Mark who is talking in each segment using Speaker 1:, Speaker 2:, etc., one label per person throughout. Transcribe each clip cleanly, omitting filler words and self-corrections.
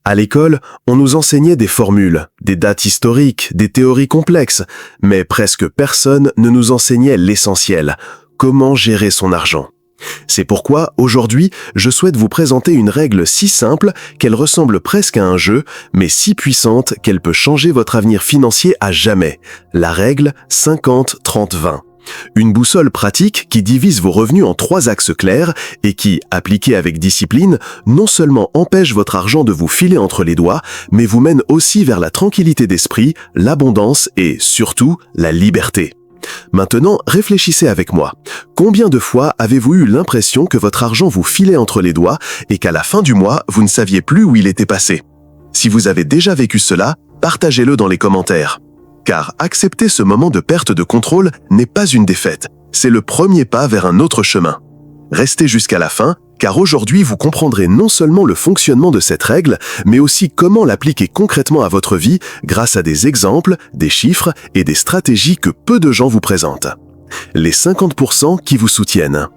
Speaker 1: À l'école, on nous enseignait des formules, des dates historiques, des théories complexes, mais presque personne ne nous enseignait l'essentiel, comment gérer son argent. C'est pourquoi, aujourd'hui, je souhaite vous présenter une règle si simple qu'elle ressemble presque à un jeu, mais si puissante qu'elle peut changer votre avenir financier à jamais. La règle 50-30-20. Une boussole pratique qui divise vos revenus en 3 axes clairs et qui, appliquée avec discipline, non seulement empêche votre argent de vous filer entre les doigts, mais vous mène aussi vers la tranquillité d'esprit, l'abondance et, surtout, la liberté. Maintenant, réfléchissez avec moi. Combien de fois avez-vous eu l'impression que votre argent vous filait entre les doigts et qu'à la fin du mois, vous ne saviez plus où il était passé? Si vous avez déjà vécu cela, partagez-le dans les commentaires. Car accepter ce moment de perte de contrôle n'est pas une défaite, c'est le premier pas vers un autre chemin. Restez jusqu'à la fin, car aujourd'hui vous comprendrez non seulement le fonctionnement de cette règle, mais aussi comment l'appliquer concrètement à votre vie grâce à des exemples, des chiffres et des stratégies que peu de gens vous présentent. Les 50% qui vous soutiennent.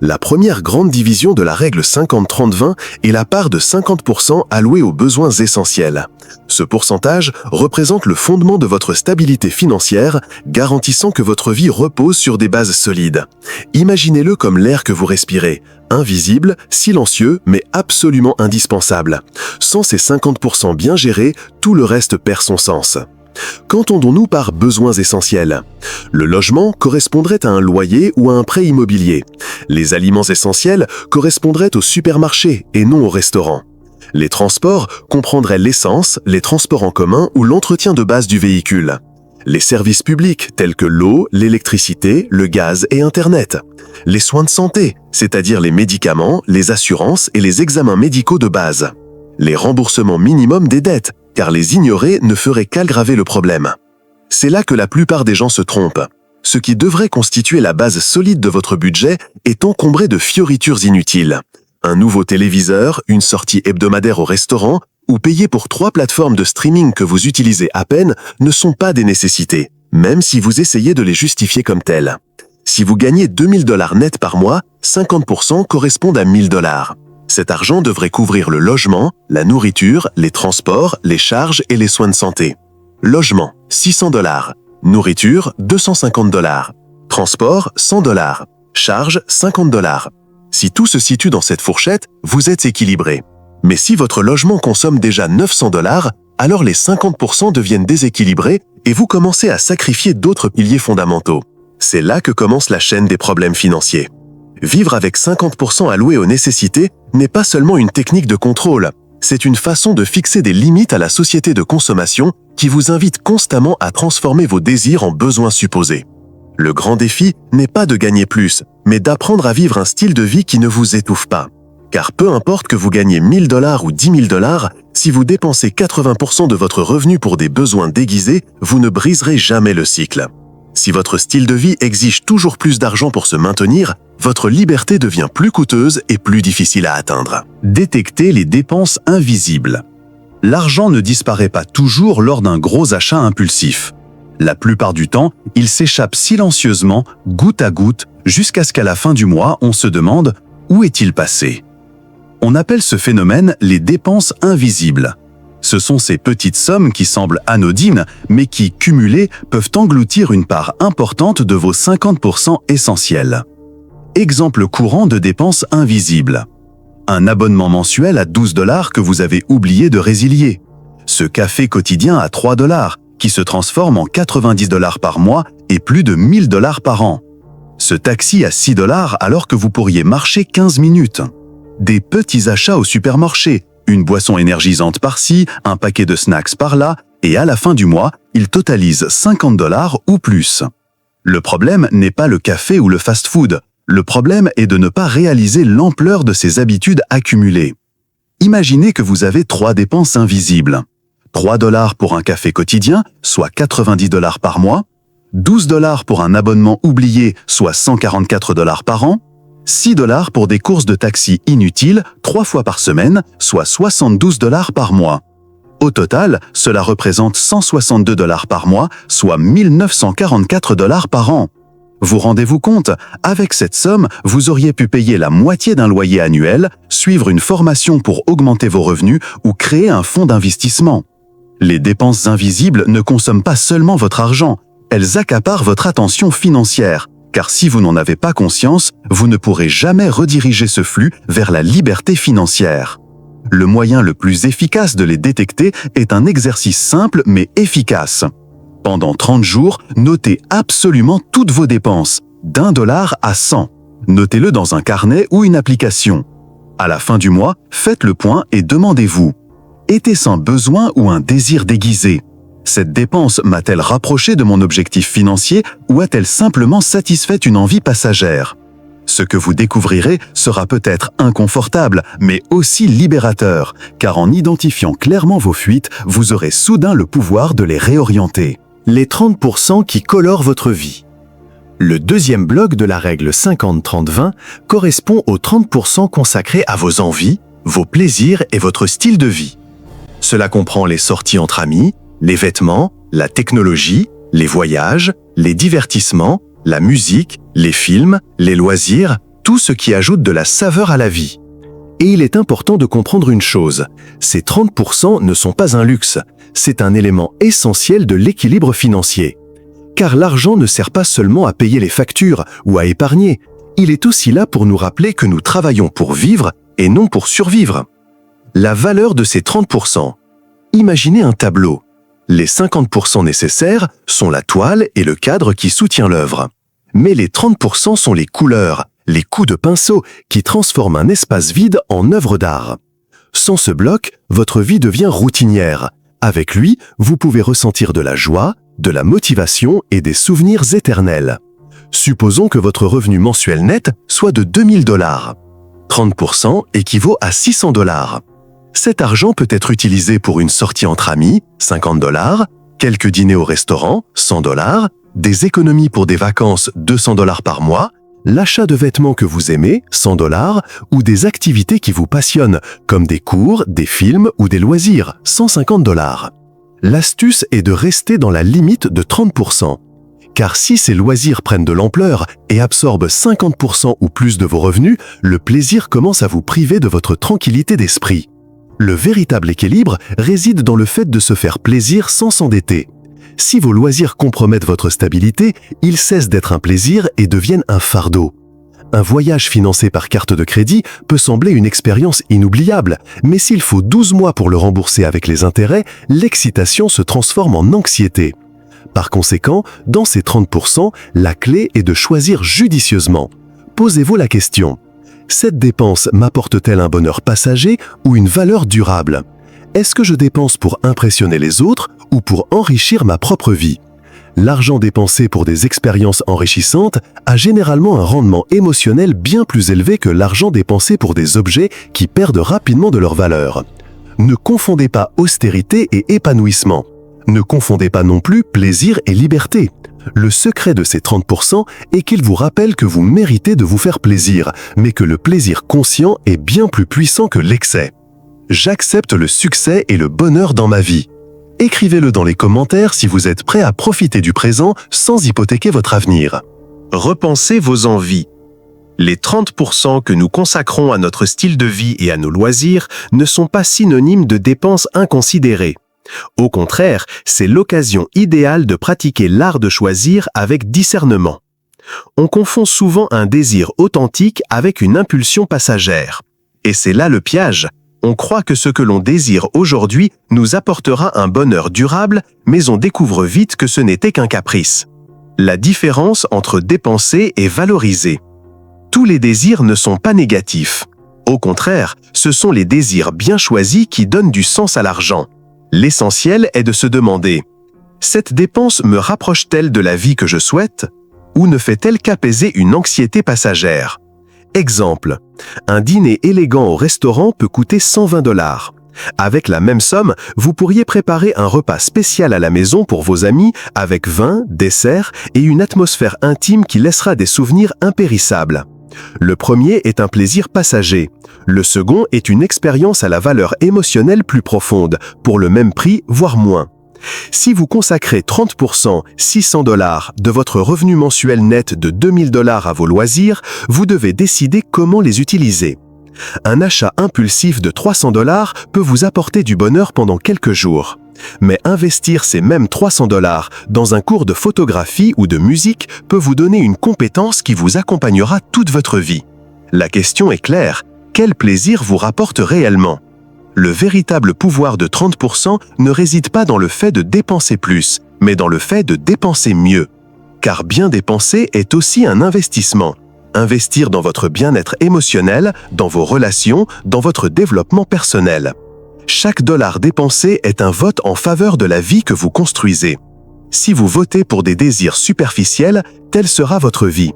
Speaker 1: La première grande division de la règle 50-30-20 est la part de 50% allouée aux besoins essentiels. Ce pourcentage représente le fondement de votre stabilité financière, garantissant que votre vie repose sur des bases solides. Imaginez-le comme l'air que vous respirez, invisible, silencieux, mais absolument indispensable. Sans ces 50% bien gérés, tout le reste perd son sens. Qu'entendons-nous par besoins essentiels? Le logement correspondrait à un loyer ou à un prêt immobilier. Les aliments essentiels correspondraient au supermarché et non au restaurant. Les transports comprendraient l'essence, les transports en commun ou l'entretien de base du véhicule. Les services publics tels que l'eau, l'électricité, le gaz et Internet. Les soins de santé, c'est-à-dire les médicaments, les assurances et les examens médicaux de base. Les remboursements minimums des dettes, car les ignorer ne ferait qu'aggraver le problème. C'est là que la plupart des gens se trompent. Ce qui devrait constituer la base solide de votre budget est encombré de fioritures inutiles. Un nouveau téléviseur, une sortie hebdomadaire au restaurant ou payer pour 3 plateformes de streaming que vous utilisez à peine ne sont pas des nécessités, même si vous essayez de les justifier comme telles. Si vous gagnez $2000 net par mois, 50% correspondent à $1000. Cet argent devrait couvrir le logement, la nourriture, les transports, les charges et les soins de santé. Logement, $600. Nourriture, $250. Transport, $100. Charges, $50. Si tout se situe dans cette fourchette, vous êtes équilibré. Mais si votre logement consomme déjà $900, alors les 50% deviennent déséquilibrés et vous commencez à sacrifier d'autres piliers fondamentaux. C'est là que commence la chaîne des problèmes financiers. Vivre avec 50% alloués aux nécessités n'est pas seulement une technique de contrôle, c'est une façon de fixer des limites à la société de consommation qui vous invite constamment à transformer vos désirs en besoins supposés. Le grand défi n'est pas de gagner plus, mais d'apprendre à vivre un style de vie qui ne vous étouffe pas. Car peu importe que vous gagnez $1000 ou $10 000, si vous dépensez 80% de votre revenu pour des besoins déguisés, vous ne briserez jamais le cycle. Si votre style de vie exige toujours plus d'argent pour se maintenir, votre liberté devient plus coûteuse et plus difficile à atteindre.
Speaker 2: Détectez les dépenses invisibles. L'argent ne disparaît pas toujours lors d'un gros achat impulsif. La plupart du temps, il s'échappe silencieusement, goutte à goutte, jusqu'à ce qu'à la fin du mois, on se demande « Où est-il passé ?» On appelle ce phénomène les dépenses invisibles. Ce sont ces petites sommes qui semblent anodines, mais qui, cumulées, peuvent engloutir une part importante de vos 50% essentiels. Exemple courant de dépenses invisibles. Un abonnement mensuel à $12 que vous avez oublié de résilier. Ce café quotidien à $3 qui se transforme en $90 par mois et plus de $1000 par an. Ce taxi à $6 alors que vous pourriez marcher 15 minutes. Des petits achats au supermarché, une boisson énergisante par-ci, un paquet de snacks par-là, et à la fin du mois, ils totalisent $50 ou plus. Le problème n'est pas le café ou le fast-food. Le problème est de ne pas réaliser l'ampleur de ces habitudes accumulées. Imaginez que vous avez 3 dépenses invisibles. $3 pour un café quotidien, soit $90 par mois, $12 pour un abonnement oublié, soit $144 par an, $6 pour des courses de taxi inutiles 3 fois par semaine, soit $72 par mois. Au total, cela représente $162 par mois, soit $1944 par an. Vous rendez-vous compte, avec cette somme, vous auriez pu payer la moitié d'un loyer annuel, suivre une formation pour augmenter vos revenus ou créer un fonds d'investissement. Les dépenses invisibles ne consomment pas seulement votre argent, elles accaparent votre attention financière, car si vous n'en avez pas conscience, vous ne pourrez jamais rediriger ce flux vers la liberté financière. Le moyen le plus efficace de les détecter est un exercice simple mais efficace. Pendant 30 jours, notez absolument toutes vos dépenses, d'1$ à 100. Notez-le dans un carnet ou une application. À la fin du mois, faites le point et demandez-vous: était-ce un besoin ou un désir déguisé? Cette dépense m'a-t-elle rapproché de mon objectif financier ou a-t-elle simplement satisfait une envie passagère? Ce que vous découvrirez sera peut-être inconfortable, mais aussi libérateur, car en identifiant clairement vos fuites, vous aurez soudain le pouvoir de les réorienter.
Speaker 3: Les 30% qui colorent votre vie. Le deuxième bloc de la règle 50-30-20 correspond aux 30% consacrés à vos envies, vos plaisirs et votre style de vie. Cela comprend les sorties entre amis, les vêtements, la technologie, les voyages, les divertissements, la musique, les films, les loisirs, tout ce qui ajoute de la saveur à la vie. Et il est important de comprendre une chose, ces 30% ne sont pas un luxe, c'est un élément essentiel de l'équilibre financier. Car l'argent ne sert pas seulement à payer les factures ou à épargner, il est aussi là pour nous rappeler que nous travaillons pour vivre et non pour survivre. La valeur de ces 30%. Imaginez un tableau. Les 50% nécessaires sont la toile et le cadre qui soutient l'œuvre. Mais les 30% sont les couleurs, les coups de pinceau qui transforment un espace vide en œuvre d'art. Sans ce bloc, votre vie devient routinière. Avec lui, vous pouvez ressentir de la joie, de la motivation et des souvenirs éternels. Supposons que votre revenu mensuel net soit de $2000. 30% équivaut à $600. Cet argent peut être utilisé pour une sortie entre amis, $50, quelques dîners au restaurant, $100, des économies pour des vacances, $200 par mois, l'achat de vêtements que vous aimez, $100, ou des activités qui vous passionnent, comme des cours, des films ou des loisirs, $150. L'astuce est de rester dans la limite de 30%. Car si ces loisirs prennent de l'ampleur et absorbent 50% ou plus de vos revenus, le plaisir commence à vous priver de votre tranquillité d'esprit. Le véritable équilibre réside dans le fait de se faire plaisir sans s'endetter. Si vos loisirs compromettent votre stabilité, ils cessent d'être un plaisir et deviennent un fardeau. Un voyage financé par carte de crédit peut sembler une expérience inoubliable, mais s'il faut 12 mois pour le rembourser avec les intérêts, l'excitation se transforme en anxiété. Par conséquent, dans ces 30%, la clé est de choisir judicieusement. Posez-vous la question: cette dépense m'apporte-t-elle un bonheur passager ou une valeur durable? Est-ce que je dépense pour impressionner les autres ou pour enrichir ma propre vie? L'argent dépensé pour des expériences enrichissantes a généralement un rendement émotionnel bien plus élevé que l'argent dépensé pour des objets qui perdent rapidement de leur valeur. Ne confondez pas austérité et épanouissement. Ne confondez pas non plus plaisir et liberté. Le secret de ces 30% est qu'ils vous rappellent que vous méritez de vous faire plaisir, mais que le plaisir conscient est bien plus puissant que l'excès. J'accepte le succès et le bonheur dans ma vie. Écrivez-le dans les commentaires si vous êtes prêt à profiter du présent sans hypothéquer votre avenir.
Speaker 1: Repensez vos envies. Les 30% que nous consacrons à notre style de vie et à nos loisirs ne sont pas synonymes de dépenses inconsidérées. Au contraire, c'est l'occasion idéale de pratiquer l'art de choisir avec discernement. On confond souvent un désir authentique avec une impulsion passagère. Et c'est là le piège. On croit que ce que l'on désire aujourd'hui nous apportera un bonheur durable, mais on découvre vite que ce n'était qu'un caprice. La différence entre dépenser et valoriser. Tous les désirs ne sont pas négatifs. Au contraire, ce sont les désirs bien choisis qui donnent du sens à l'argent. L'essentiel est de se demander: cette dépense me rapproche-t-elle de la vie que je souhaite, ou ne fait-elle qu'apaiser une anxiété passagère? Exemple, un dîner élégant au restaurant peut coûter $120. Avec la même somme, vous pourriez préparer un repas spécial à la maison pour vos amis avec vin, dessert et une atmosphère intime qui laissera des souvenirs impérissables. Le premier est un plaisir passager. Le second est une expérience à la valeur émotionnelle plus profonde, pour le même prix, voire moins. Si vous consacrez 30%, 600 $, de votre revenu mensuel net de 2000 $ à vos loisirs, vous devez décider comment les utiliser. Un achat impulsif de 300 $ peut vous apporter du bonheur pendant quelques jours. Mais investir ces mêmes 300 $ dans un cours de photographie ou de musique peut vous donner une compétence qui vous accompagnera toute votre vie. La question est claire, quel plaisir vous rapporte réellement ? Le véritable pouvoir de 30% ne réside pas dans le fait de dépenser plus, mais dans le fait de dépenser mieux. Car bien dépenser est aussi un investissement. Investir dans votre bien-être émotionnel, dans vos relations, dans votre développement personnel. Chaque dollar dépensé est un vote en faveur de la vie que vous construisez. Si vous votez pour des désirs superficiels, telle sera votre vie.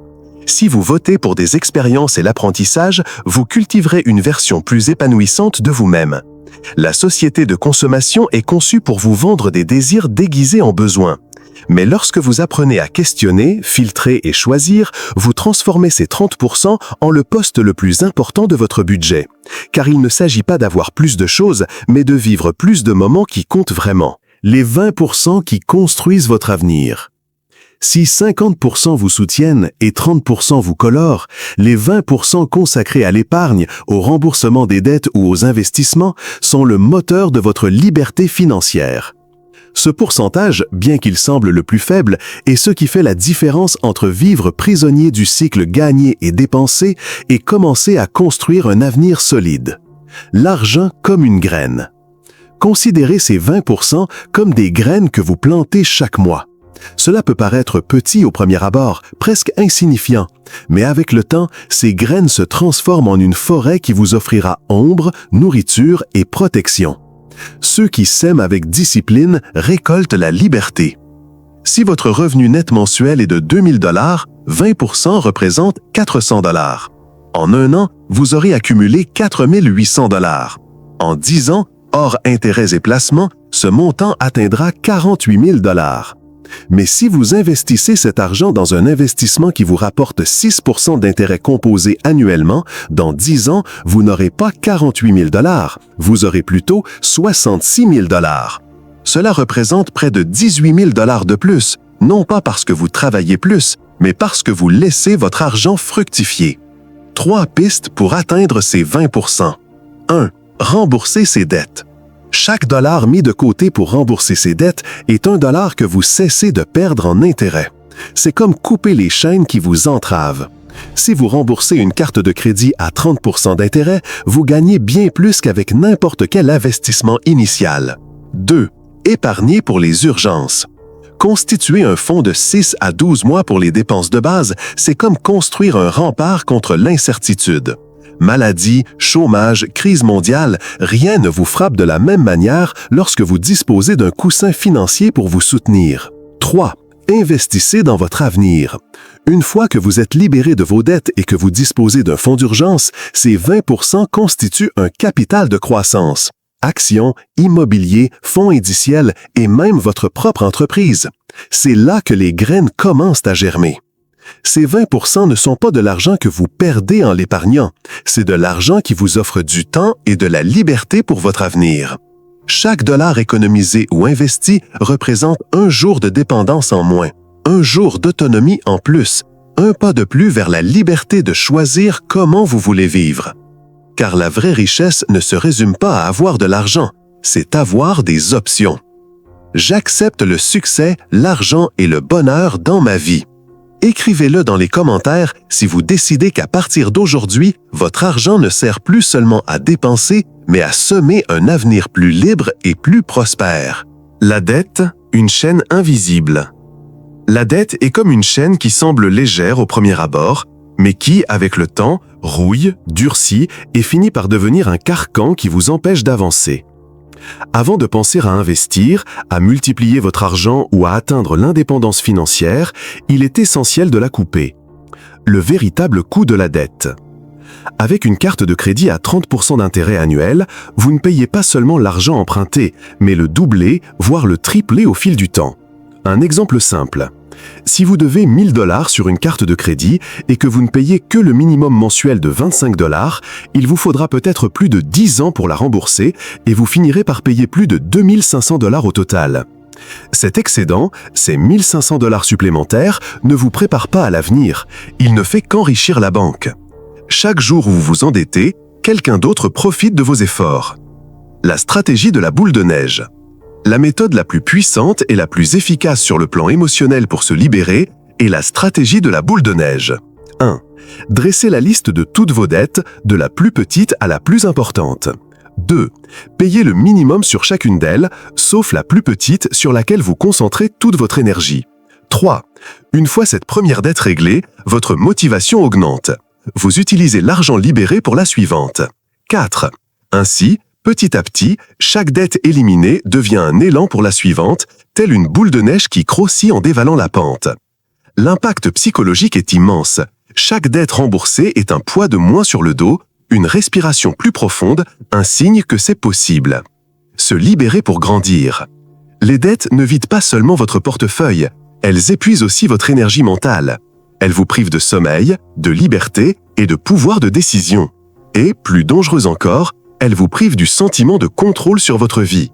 Speaker 1: Si vous votez pour des expériences et l'apprentissage, vous cultiverez une version plus épanouissante de vous-même. La société de consommation est conçue pour vous vendre des désirs déguisés en besoins. Mais lorsque vous apprenez à questionner, filtrer et choisir, vous transformez ces 30% en le poste le plus important de votre budget. Car il ne s'agit pas d'avoir plus de choses, mais de vivre plus de moments qui comptent vraiment. Les 20% qui construisent votre avenir. Si 50% vous soutiennent et 30% vous colorent, les 20% consacrés à l'épargne, au remboursement des dettes ou aux investissements sont le moteur de votre liberté financière. Ce pourcentage, bien qu'il semble le plus faible, est ce qui fait la différence entre vivre prisonnier du cycle gagner et dépenser et commencer à construire un avenir solide. L'argent comme une graine. Considérez ces 20% comme des graines que vous plantez chaque mois. Cela peut paraître petit au premier abord, presque insignifiant, mais avec le temps, ces graines se transforment en une forêt qui vous offrira ombre, nourriture et protection. Ceux qui sèment avec discipline récoltent la liberté. Si votre revenu net mensuel est de 2000 $, 20% représente 400 $. En un an, vous aurez accumulé 4800 $. En 10 ans, hors intérêts et placements, ce montant atteindra 48 000 $. Mais si vous investissez cet argent dans un investissement qui vous rapporte 6% d'intérêt composé annuellement, dans 10 ans, vous n'aurez pas 48 000 $, vous aurez plutôt 66 000 $. Cela représente près de 18 000 $ de plus, non pas parce que vous travaillez plus, mais parce que vous laissez votre argent fructifier. 3 pistes pour atteindre ces 20%. 1. Rembourser ses dettes. Chaque dollar mis de côté pour rembourser ses dettes est un dollar que vous cessez de perdre en intérêt. C'est comme couper les chaînes qui vous entravent. Si vous remboursez une carte de crédit à 30% d'intérêt, vous gagnez bien plus qu'avec n'importe quel investissement initial. 2. Épargner pour les urgences. Constituer un fonds de 6 à 12 mois pour les dépenses de base, c'est comme construire un rempart contre l'incertitude. Maladie, chômage, crise mondiale, rien ne vous frappe de la même manière lorsque vous disposez d'un coussin financier pour vous soutenir. 3. Investissez dans votre avenir. Une fois que vous êtes libéré de vos dettes et que vous disposez d'un fonds d'urgence, ces 20% constituent un capital de croissance. Actions, immobilier, fonds indiciels et même votre propre entreprise. C'est là que les graines commencent à germer. Ces 20% ne sont pas de l'argent que vous perdez en l'épargnant, c'est de l'argent qui vous offre du temps et de la liberté pour votre avenir. Chaque dollar économisé ou investi représente un jour de dépendance en moins, un jour d'autonomie en plus, un pas de plus vers la liberté de choisir comment vous voulez vivre. Car la vraie richesse ne se résume pas à avoir de l'argent, c'est avoir des options. J'accepte le succès, l'argent et le bonheur dans ma vie. Écrivez-le dans les commentaires si vous décidez qu'à partir d'aujourd'hui, votre argent ne sert plus seulement à dépenser, mais à semer un avenir plus libre et plus prospère.
Speaker 4: La dette, une chaîne invisible. La dette est comme une chaîne qui semble légère au premier abord, mais qui, avec le temps, rouille, durcit et finit par devenir un carcan qui vous empêche d'avancer. Avant de penser à investir, à multiplier votre argent ou à atteindre l'indépendance financière, il est essentiel de la couper. Le véritable coût de la dette. Avec une carte de crédit à 30% d'intérêt annuel, vous ne payez pas seulement l'argent emprunté, mais le doubler, voire le tripler au fil du temps. Un exemple simple. Si vous devez 1000 $ sur une carte de crédit et que vous ne payez que le minimum mensuel de 25 $, il vous faudra peut-être plus de 10 ans pour la rembourser et vous finirez par payer plus de 2500 $ au total.
Speaker 1: Cet excédent, ces 1500 $ supplémentaires, ne vous prépare pas à l'avenir. Il ne fait qu'enrichir la banque. Chaque jour où vous vous endettez, quelqu'un d'autre profite de vos efforts. La stratégie de la boule de neige. La méthode la plus puissante et la plus efficace sur le plan émotionnel pour se libérer est la stratégie de la boule de neige. 1. Dressez la liste de toutes vos dettes, de la plus petite à la plus importante. 2. Payez le minimum sur chacune d'elles, sauf la plus petite sur laquelle vous concentrez toute votre énergie. 3. Une fois cette première dette réglée, votre motivation augmente. Vous utilisez l'argent libéré pour la suivante. 4. Ainsi, petit à petit, chaque dette éliminée devient un élan pour la suivante, telle une boule de neige qui grossit en dévalant la pente. L'impact psychologique est immense. Chaque dette remboursée est un poids de moins sur le dos, une respiration plus profonde, un signe que c'est possible. Se libérer pour grandir. Les dettes ne vident pas seulement votre portefeuille, elles épuisent aussi votre énergie mentale. Elles vous privent de sommeil, de liberté et de pouvoir de décision. Et, plus dangereuse encore, elles vous privent du sentiment de contrôle sur votre vie.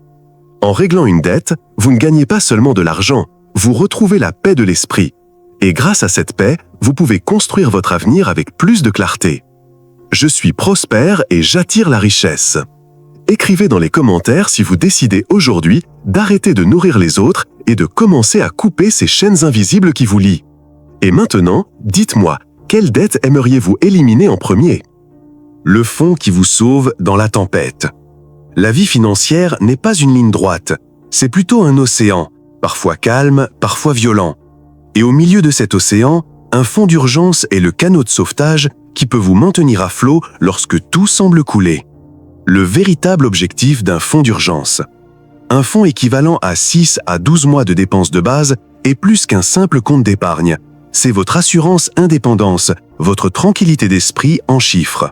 Speaker 1: En réglant une dette, vous ne gagnez pas seulement de l'argent, vous retrouvez la paix de l'esprit. Et grâce à cette paix, vous pouvez construire votre avenir avec plus de clarté. Je suis prospère et j'attire la richesse. Écrivez dans les commentaires si vous décidez aujourd'hui d'arrêter de nourrir les autres et de commencer à couper ces chaînes invisibles qui vous lient. Et maintenant, dites-moi, quelle dette aimeriez-vous éliminer en premier ? Le fond qui vous sauve dans la tempête. La vie financière n'est pas une ligne droite, c'est plutôt un océan, parfois calme, parfois violent. Et au milieu de cet océan, un fond d'urgence est le canot de sauvetage qui peut vous maintenir à flot lorsque tout semble couler. Le véritable objectif d'un fonds d'urgence. Un fonds équivalent à 6 à 12 mois de dépenses de base est plus qu'un simple compte d'épargne. C'est votre assurance indépendance, votre tranquillité d'esprit en chiffres.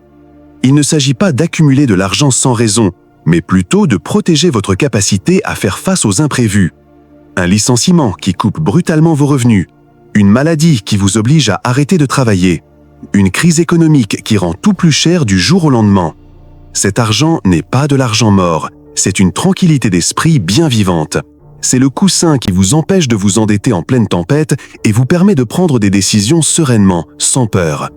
Speaker 1: Il ne s'agit pas d'accumuler de l'argent sans raison, mais plutôt de protéger votre capacité à faire face aux imprévus. Un licenciement qui coupe brutalement vos revenus, une maladie qui vous oblige à arrêter de travailler, une crise économique qui rend tout plus cher du jour au lendemain. Cet argent n'est pas de l'argent mort, c'est une tranquillité d'esprit bien vivante. C'est le coussin qui vous empêche de vous endetter en pleine tempête et vous permet de prendre des décisions sereinement, sans peur.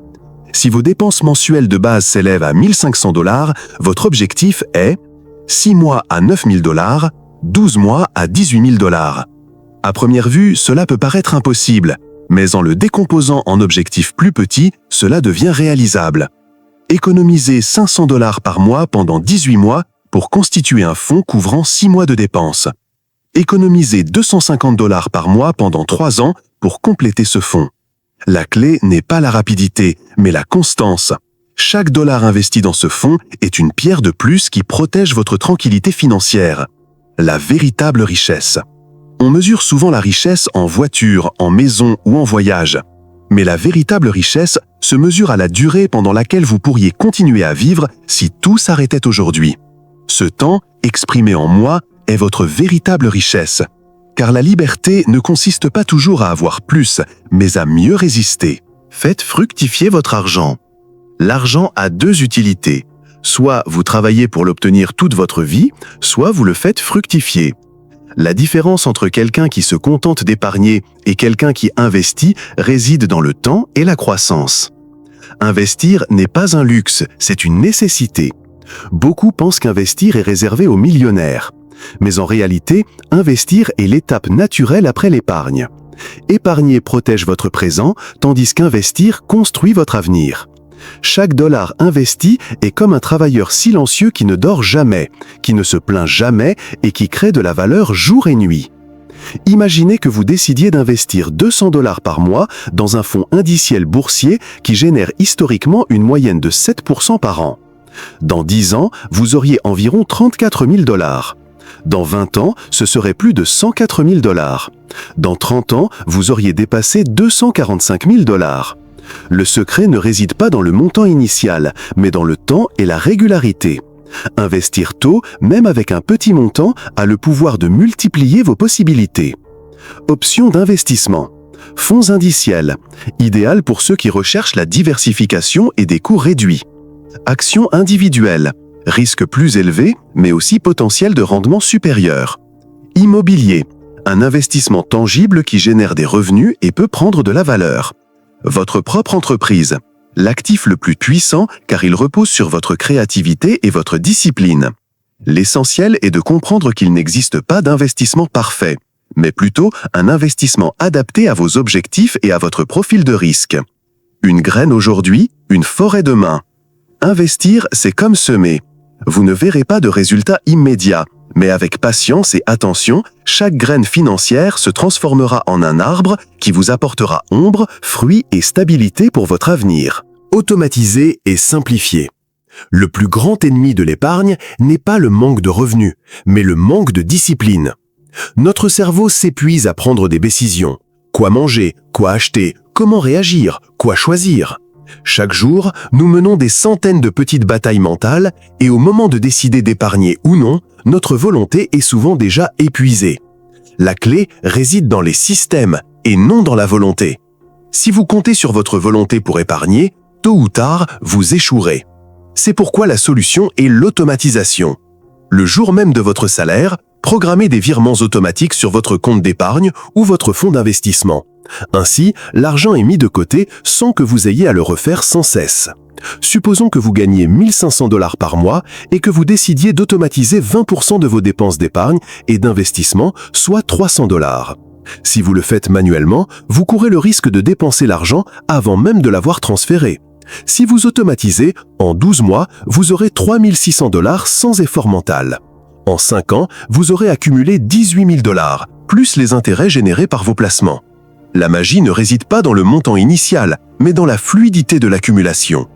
Speaker 1: Si vos dépenses mensuelles de base s'élèvent à 1500 $, votre objectif est 6 mois à 9000 $, 12 mois à 18 000 $. À première vue, cela peut paraître impossible, mais en le décomposant en objectifs plus petits, cela devient réalisable. Économisez 500 $ par mois pendant 18 mois pour constituer un fonds couvrant 6 mois de dépenses. Économisez 250 $ par mois pendant 3 ans pour compléter ce fonds. La clé n'est pas la rapidité, mais la constance. Chaque dollar investi dans ce fonds est une pierre de plus qui protège votre tranquillité financière. La véritable richesse. On mesure souvent la richesse en voiture, en maison ou en voyage. Mais la véritable richesse se mesure à la durée pendant laquelle vous pourriez continuer à vivre si tout s'arrêtait aujourd'hui. Ce temps, exprimé en mois, est votre véritable richesse. Car la liberté ne consiste pas toujours à avoir plus, mais à mieux résister.
Speaker 3: Faites fructifier votre argent. L'argent a 2 utilités. Soit vous travaillez pour l'obtenir toute votre vie, soit vous le faites fructifier. La différence entre quelqu'un qui se contente d'épargner et quelqu'un qui investit réside dans le temps et la croissance. Investir n'est pas un luxe, c'est une nécessité. Beaucoup pensent qu'investir est réservé aux millionnaires. Mais en réalité, investir est l'étape naturelle après l'épargne. Épargner protège votre présent, tandis qu'investir construit votre avenir. Chaque dollar investi est comme un travailleur silencieux qui ne dort jamais, qui ne se plaint jamais et qui crée de la valeur jour et nuit. Imaginez que vous décidiez d'investir 200 $ par mois dans un fonds indiciel boursier qui génère historiquement une moyenne de 7% par an. Dans 10 ans, vous auriez environ 34 000 $. Dans 20 ans, ce serait plus de 104 000 $. Dans 30 ans, vous auriez dépassé 245 000 $. Le secret ne réside pas dans le montant initial, mais dans le temps et la régularité. Investir tôt, même avec un petit montant, a le pouvoir de multiplier vos possibilités. Options d'investissement. Fonds indiciels, idéal pour ceux qui recherchent la diversification et des coûts réduits. Actions individuelles, risque plus élevé, mais aussi potentiel de rendement supérieur. Immobilier,
Speaker 4: Un investissement tangible qui génère des revenus et peut prendre de la valeur. Votre propre entreprise. L'actif le plus puissant car il repose sur votre créativité et votre discipline. L'essentiel est de comprendre qu'il n'existe pas d'investissement parfait, mais plutôt un investissement adapté à vos objectifs et à votre profil de risque. Une graine aujourd'hui, une forêt demain. Investir, c'est comme semer. Vous ne verrez pas de résultats immédiats, mais avec patience et attention, chaque graine financière se transformera en un arbre qui vous apportera ombre, fruits et stabilité pour votre avenir.
Speaker 1: Automatiser et simplifier. Le plus grand ennemi de l'épargne n'est pas le manque de revenus, mais le manque de discipline. Notre cerveau s'épuise à prendre des décisions. Quoi manger, quoi acheter, comment réagir, quoi choisir. Chaque jour, nous menons des centaines de petites batailles mentales et au moment de décider d'épargner ou non, notre volonté est souvent déjà épuisée. La clé réside dans les systèmes et non dans la volonté. Si vous comptez sur votre volonté pour épargner, tôt ou tard, vous échouerez. C'est pourquoi la solution est l'automatisation. Le jour même de votre salaire, programmez des virements automatiques sur votre compte d'épargne ou votre fonds d'investissement. Ainsi, l'argent est mis de côté sans que vous ayez à le refaire sans cesse. Supposons que vous gagnez 1 500 $ par mois et que vous décidiez d'automatiser 20% de vos dépenses d'épargne et d'investissement, soit 300 $. Si vous le faites manuellement, vous courez le risque de dépenser l'argent avant même de l'avoir transféré. Si vous automatisez, en 12 mois, vous aurez 3 600 $ sans effort mental. En 5 ans, vous aurez accumulé 18 000 $, plus les intérêts générés par vos placements. La magie ne réside pas dans le montant initial, mais dans la fluidité de l'accumulation.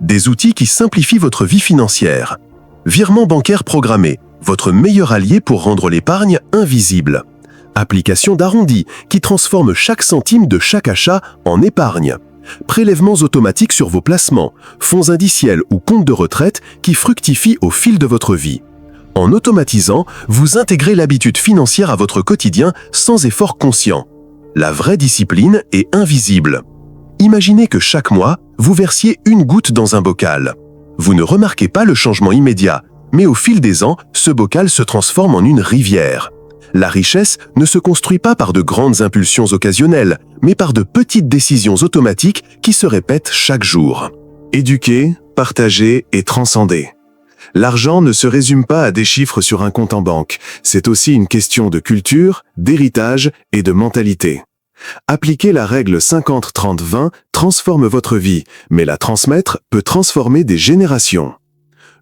Speaker 1: Des outils qui simplifient votre vie financière. Virement bancaire programmé, votre meilleur allié pour rendre l'épargne invisible. Application d'arrondi, qui transforme chaque centime de chaque achat en épargne. Prélèvements automatiques sur vos placements, fonds indiciels ou comptes de retraite qui fructifient au fil de votre vie. En automatisant, vous intégrez l'habitude financière à votre quotidien sans effort conscient. La vraie discipline est invisible. Imaginez que chaque mois, vous versiez une goutte dans un bocal. Vous ne remarquez pas le changement immédiat, mais au fil des ans, ce bocal se transforme en une rivière. La richesse ne se construit pas par de grandes impulsions occasionnelles, mais par de petites décisions automatiques qui se répètent chaque jour. Éduquer, partager et transcender. L'argent ne se résume pas à des chiffres sur un compte en banque, c'est aussi une question de culture, d'héritage et de mentalité. Appliquer la règle 50-30-20 transforme votre vie, mais la transmettre peut transformer des générations.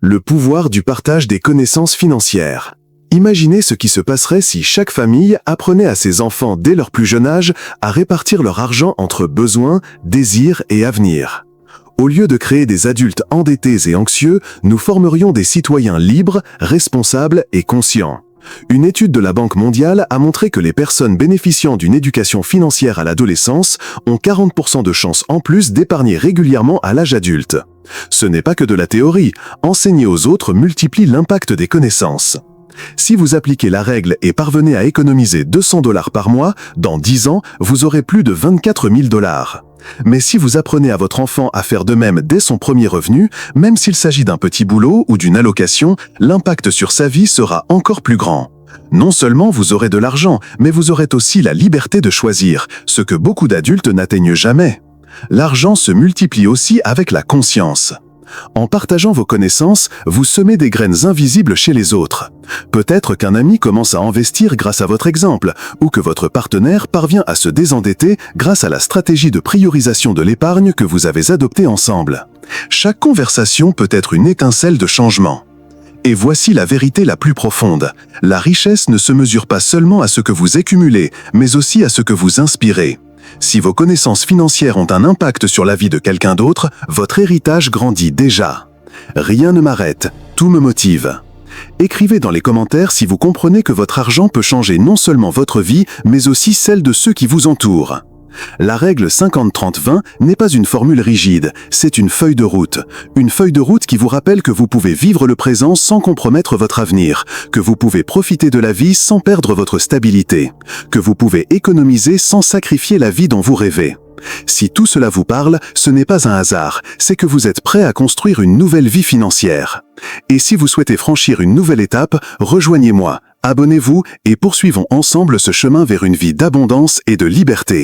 Speaker 1: Le pouvoir du partage des connaissances financières. Imaginez ce qui se passerait si chaque famille apprenait à ses enfants dès leur plus jeune âge à répartir leur argent entre besoins, désirs et avenir. Au lieu de créer des adultes endettés et anxieux, nous formerions des citoyens libres, responsables et conscients. Une étude de la Banque mondiale a montré que les personnes bénéficiant d'une éducation financière à l'adolescence ont 40% de chances en plus d'épargner régulièrement à l'âge adulte. Ce n'est pas que de la théorie, enseigner aux autres multiplie l'impact des connaissances. Si vous appliquez la règle et parvenez à économiser 200 $ par mois, dans 10 ans, vous aurez plus de 24 000 $. Mais si vous apprenez à votre enfant à faire de même dès son premier revenu, même s'il s'agit d'un petit boulot ou d'une allocation, l'impact sur sa vie sera encore plus grand. Non seulement vous aurez de l'argent, mais vous aurez aussi la liberté de choisir, ce que beaucoup d'adultes n'atteignent jamais. L'argent se multiplie aussi avec la conscience. En partageant vos connaissances, vous semez des graines invisibles chez les autres. Peut-être qu'un ami commence à investir grâce à votre exemple, ou que votre partenaire parvient à se désendetter grâce à la stratégie de priorisation de l'épargne que vous avez adoptée ensemble. Chaque conversation peut être une étincelle de changement. Et voici la vérité la plus profonde. La richesse ne se mesure pas seulement à ce que vous accumulez, mais aussi à ce que vous inspirez. Si vos connaissances financières ont un impact sur la vie de quelqu'un d'autre, votre héritage grandit déjà. Rien ne m'arrête, tout me motive. Écrivez dans les commentaires si vous comprenez que votre argent peut changer non seulement votre vie, mais aussi celle de ceux qui vous entourent. La règle 50-30-20 n'est pas une formule rigide, c'est une feuille de route. Une feuille de route qui vous rappelle que vous pouvez vivre le présent sans compromettre votre avenir, que vous pouvez profiter de la vie sans perdre votre stabilité, que vous pouvez économiser sans sacrifier la vie dont vous rêvez. Si tout cela vous parle, ce n'est pas un hasard, c'est que vous êtes prêt à construire une nouvelle vie financière. Et si vous souhaitez franchir une nouvelle étape, rejoignez-moi. Abonnez-vous et poursuivons ensemble ce chemin vers une vie d'abondance et de liberté.